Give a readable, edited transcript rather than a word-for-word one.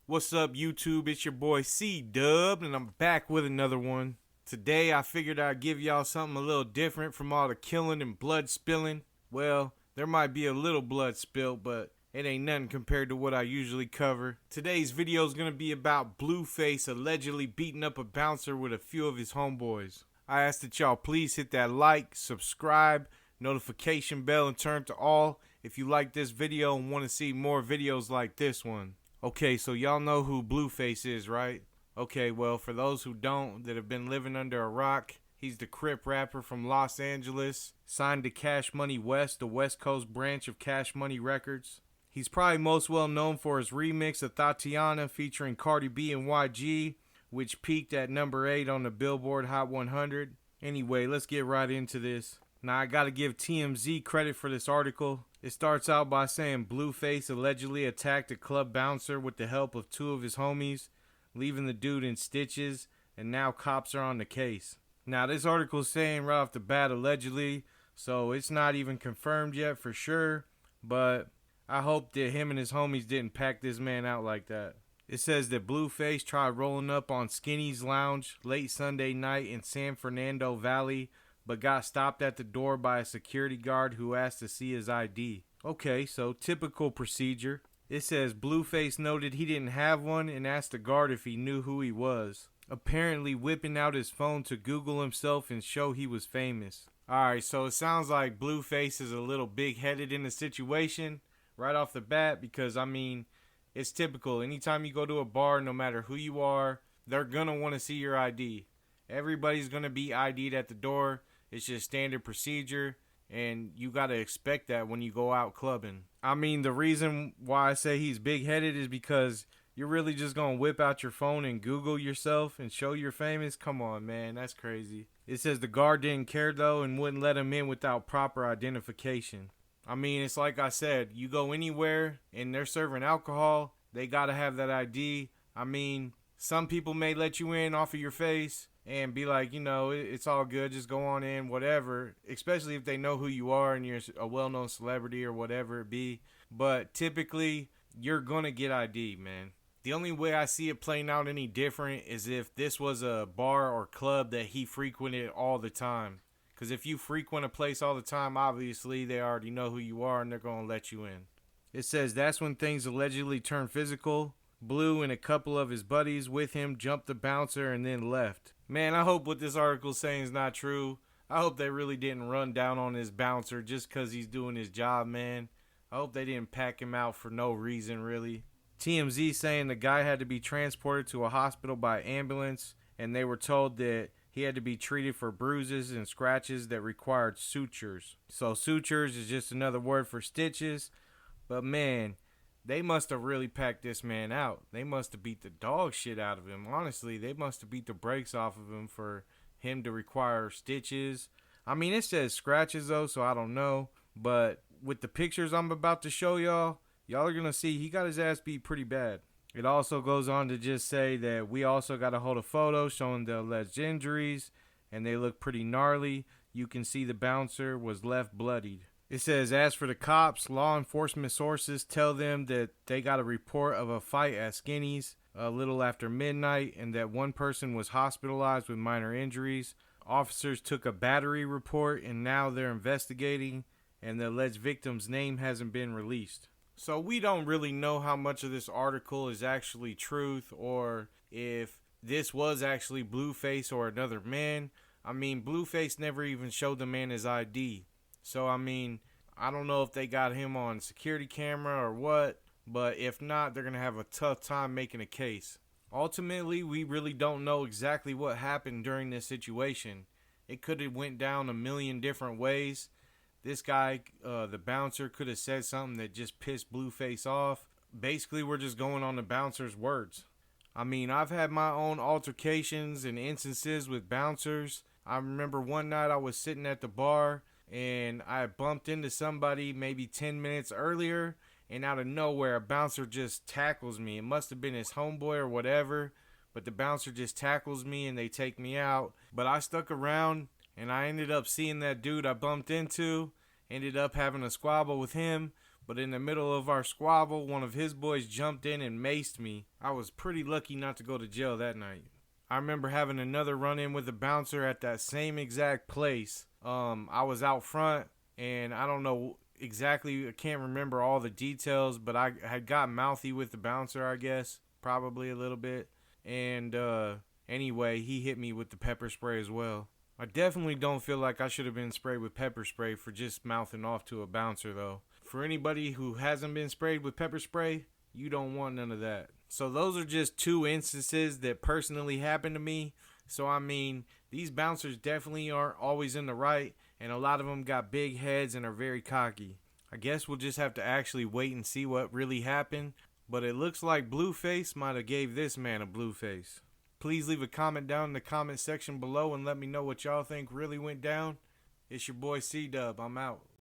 What's up, YouTube? It's your boy C-Dubb, and I'm back with another one. Today, I figured I'd give y'all something a little different from all the killing and blood spilling. Well, there might be a little blood spilled, but it ain't nothing compared to what I usually cover. Today's video is going to be about Blueface allegedly beating up a bouncer with a few of his homeboys. I ask that y'all please hit that like, subscribe, notification bell, and turn to all if you like this video and want to see more videos like this one. Okay, so y'all know who Blueface is, right? Okay, well, for those who don't, that have been living under a rock, he's the Crip rapper from Los Angeles, signed to Cash Money West, the West Coast branch of Cash Money Records. He's probably most well known for his remix of Thotiana featuring Cardi B and YG, which peaked at number 8 on the Billboard Hot 100. Anyway, let's get right into this. Now, I gotta give TMZ credit for this article. It starts out by saying Blueface allegedly attacked a club bouncer with the help of 2 of his homies, leaving the dude in stitches, and now cops are on the case. Now, this article is saying right off the bat allegedly, so it's not even confirmed yet for sure, but I hope that him and his homies didn't pack this man out like that. It says that Blueface tried rolling up on Skinny's Lounge late Sunday night in San Fernando Valley, but got stopped at the door by a security guard who asked to see his ID. Okay, so typical procedure. It says Blueface noted he didn't have one and asked the guard if he knew who he was, apparently whipping out his phone to Google himself and show he was famous. Alright, so it sounds like Blueface is a little big-headed in the situation right off the bat because, I mean, it's typical. Anytime you go to a bar, no matter who you are, they're gonna want to see your ID. Everybody's gonna be ID'd at the door. It's just standard procedure, and you gotta expect that when you go out clubbing. I mean, the reason why I say he's big-headed is because you're really just gonna whip out your phone and Google yourself and show you're famous? Come on, man, that's crazy. It says the guard didn't care, though, and wouldn't let him in without proper identification. I mean, it's like I said, you go anywhere and they're serving alcohol, they gotta have that ID. I mean, some people may let you in off of your face and be like, you know, it's all good, just go on in, whatever, especially if they know who you are and you're a well-known celebrity or whatever it be. But typically, you're gonna get ID, man. The only way I see it playing out any different is if this was a bar or club that he frequented all the time. Because if you frequent a place all the time, obviously they already know who you are and they're gonna let you in. It says that's when things allegedly turned physical. Blue and a couple of his buddies with him jumped the bouncer and then left. Man, I hope what this article's saying is not true. I hope they really didn't run down on this bouncer just because he's doing his job, man. I hope they didn't pack him out for no reason, really. TMZ saying the guy had to be transported to a hospital by ambulance, and they were told that he had to be treated for bruises and scratches that required sutures. So sutures is just another word for stitches, but man, they must have really packed this man out. They must have beat the dog shit out of him. Honestly, they must have beat the brakes off of him for him to require stitches. I mean, it says scratches though, so I don't know. But with the pictures I'm about to show y'all, y'all are going to see he got his ass beat pretty bad. It also goes on to just say that we also got a hold of photos showing the alleged injuries, and they look pretty gnarly. You can see the bouncer was left bloodied. It says, as for the cops, law enforcement sources tell them that they got a report of a fight at Skinny's a little after midnight and that one person was hospitalized with minor injuries. Officers took a battery report and now they're investigating, and the alleged victim's name hasn't been released. So we don't really know how much of this article is actually truth or if this was actually Blueface or another man. I mean, Blueface never even showed the man his ID. So, I mean, I don't know if they got him on security camera or what, but if not, they're going to have a tough time making a case. Ultimately, we really don't know exactly what happened during this situation. It could have went down a million different ways. This guy, the bouncer, could have said something that just pissed Blueface off. Basically, we're just going on the bouncer's words. I mean, I've had my own altercations and instances with bouncers. I remember one night I was sitting at the bar and I bumped into somebody maybe 10 minutes earlier, and out of nowhere a bouncer just tackles me. It must have been his homeboy or whatever, but the bouncer just tackles me and they take me out. But I stuck around and I ended up seeing that dude I bumped into, ended up having a squabble with him, But in the middle of our squabble, one of his boys jumped in and maced me. I was pretty lucky not to go to jail that night. I remember having another run-in with a bouncer at that same exact place. I was out front, and I don't know exactly, I can't remember all the details, but I had got mouthy with the bouncer, I guess, probably a little bit. And anyway, he hit me with the pepper spray as well. I definitely don't feel like I should have been sprayed with pepper spray for just mouthing off to a bouncer, though. For anybody who hasn't been sprayed with pepper spray, you don't want none of that. So those are just two instances that personally happened to me. So I mean, these bouncers definitely aren't always in the right, and a lot of them got big heads and are very cocky. I guess we'll just have to actually wait and see what really happened, but it looks like Blueface might have gave this man a blue face. Please leave a comment down in the comment section below and let me know what y'all think really went down. It's your boy C-Dubb. I'm out.